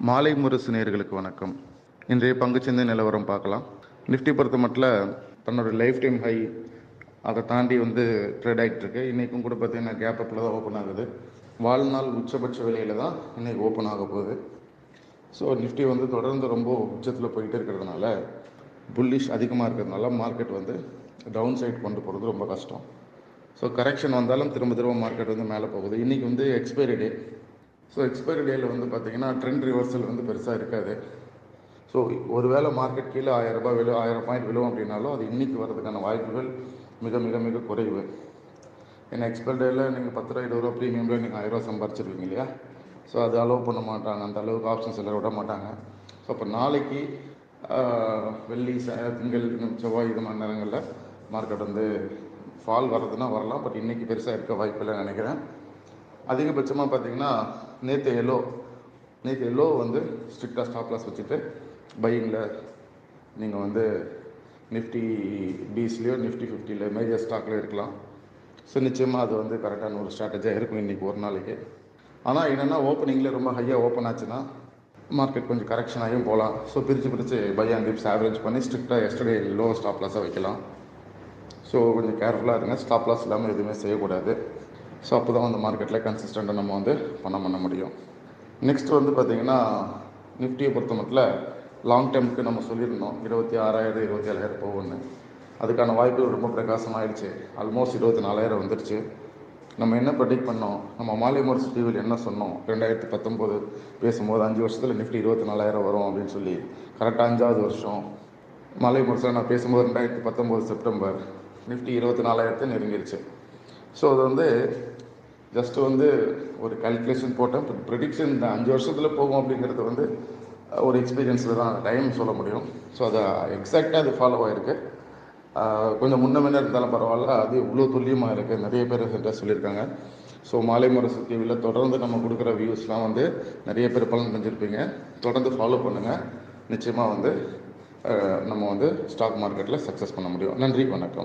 மாலை முரசு நேயர்களுக்கு வணக்கம். இன்றைய பங்குச்சந்தை நிலவரம் பார்க்கலாம். நிஃப்டி பொறுத்த மட்டும் தன்னோட லைஃப் டைம் ஹை அதை தாண்டி ட்ரேட் ஆகிட்டு இருக்கு. இன்றைக்கும் கூட பார்த்தீங்கன்னா கேப் அப்பில் தான் ஓப்பன் ஆகுது. வாழ்நாள் உச்சபட்ச விலையில் தான் இன்றைக்கி ஓப்பன் ஆக போகுது. ஸோ நிஃப்டி தொடர்ந்து ரொம்ப உச்சத்தில் போயிட்டே இருக்கிறதுனால, புல்லிஷ் அதிகமாக இருக்கிறதுனால மார்க்கெட் டவுன் சைட் கொண்டு போகிறது ரொம்ப கஷ்டம். ஸோ கரெக்ஷன் வந்தாலும் திரும்ப மார்க்கெட் மேலே போகுது. இன்றைக்கி எக்ஸ்பைரி டே. ஸோ எக்ஸ்பைரி டேயில் பார்த்தீங்கன்னா ட்ரெண்ட் ரிவர்சல் பெருசாக இருக்காது. ஸோ ஒரு வேளை மார்க்கெட் கீழே 1000 ரூபாய் விழும், 1000 பாயிண்ட் விழும் அப்படின்னாலும் அது இன்றைக்கி வர்றதுக்கான வாய்ப்புகள் மிக மிக மிக குறைவு. ஏன்னா எக்ஸ்பைரி டேயில் நீங்கள் 10 ரூபா 20 ரூபா ப்ரீமியமில் நீங்கள் 1000 ரூபா சம்பாரிச்சிருவீங்க இல்லையா? ஸோ அது அலோவ் பண்ண மாட்டாங்க, அந்த அளவுக்கு ஆப்ஷன்ஸ் எல்லாம் விட மாட்டாங்க. ஸோ அப்போ நாளைக்கு வெள்ளி திங்கள் செவ்வாய் இது மாதிரி நேரங்களில் மார்க்கெட் ஃபால் வர்றதுன்னா வரலாம். பட் இன்றைக்கி பெருசாக இருக்க வாய்ப்பில்லை நினைக்கிறேன். அதிகபட்சமாக பார்த்தீங்கன்னா நேற்று எல்லோ ஸ்ட்ரிக்டாக ஸ்டாப் லாஸ் வச்சுட்டு பையிங்கில் நீங்கள் நிஃப்டி பீஸ்லேயோ நிஃப்டி 50ல மேஜர் ஸ்டாக்கில் இருக்கலாம். ஸோ நிச்சயமாக அது கரெக்டான ஒரு ஸ்ட்ராட்டஜியாக இருக்கும் இன்றைக்கி ஒரு நாளைக்கு. ஆனால் என்னென்னா ஓப்பனிங்கில் ரொம்ப ஹையாக ஓப்பன் ஆச்சுன்னா மார்க்கெட் கொஞ்சம் கரெக்ஷன் ஆகியும் போகலாம். ஸோ பிரித்து பை அண்ட் டிப்ஸ் ஆவரேஜ் பண்ணி ஸ்ட்ரிக்டாக எஸ்டர்டே லோ ஸ்டாப் லாஸாக வைக்கலாம். ஸோ கொஞ்சம் கேர்ஃபுல்லாக இருங்க. ஸ்டாப் லாஸ் இல்லாமல் எதுவுமே செய்யக்கூடாது. ஸோ அப்போ தான் மார்க்கெட்டில் கன்சிஸ்டண்ட்டாக நம்ம பண்ண முடியும். நெக்ஸ்ட் பார்த்திங்கன்னா நிஃப்டியை பொறுத்த மட்டும் லாங் டேர்முக்கு நம்ம சொல்லியிருந்தோம் 26,000 27,000 போகும்னு. அதுக்கான வாய்ப்பு ரொம்ப பிரகாசமாகிடுச்சு. ஆல்மோஸ்ட் 24,000 வந்துடுச்சு. நம்ம என்ன ப்ரெடிக்ட் பண்ணோம், நம்ம மாலை முரசு டிவியில் என்ன சொன்னோம், 2019 பேசும்போது 5 வருஷத்தில் நிஃப்டி 24,000 வரும் அப்படின்னு சொல்லி கரெக்டாக 5வது வருஷம் மாலை முரசில் நான் பேசும்போது 2019 செப்டம்பர் நிஃப்டி 24,000 நெருங்கிடுச்சு. ஸோ அது ஜஸ்ட் ஒரு கால்குலேஷன் போட்டேன். ப்ரெடிக்ஷன் இந்த 5 வருஷத்தில் போகும் அப்படிங்கிறது ஒரு எக்ஸ்பீரியன்ஸில் தான் டைம் சொல்ல முடியும். ஸோ அதை எக்ஸாக்டாக அது ஃபாலோ ஆகிருக்கு. கொஞ்சம் முன்ன இருந்தாலும் பரவாயில்ல, அது இவ்வளோ துல்லியமாக இருக்குது. நிறைய பேர் சொல்லியிருக்காங்க. ஸோ மாலை முரசு டிவியில் தொடர்ந்து நம்ம கொடுக்குற வியூஸ்லாம் நிறைய பேர் பலன் செஞ்சுருப்பீங்க. தொடர்ந்து ஃபாலோ பண்ணுங்கள். நிச்சயமாக நம்ம ஸ்டாக் மார்க்கெட்டில் சக்ஸஸ் பண்ண முடியும். நன்றி, வணக்கம்.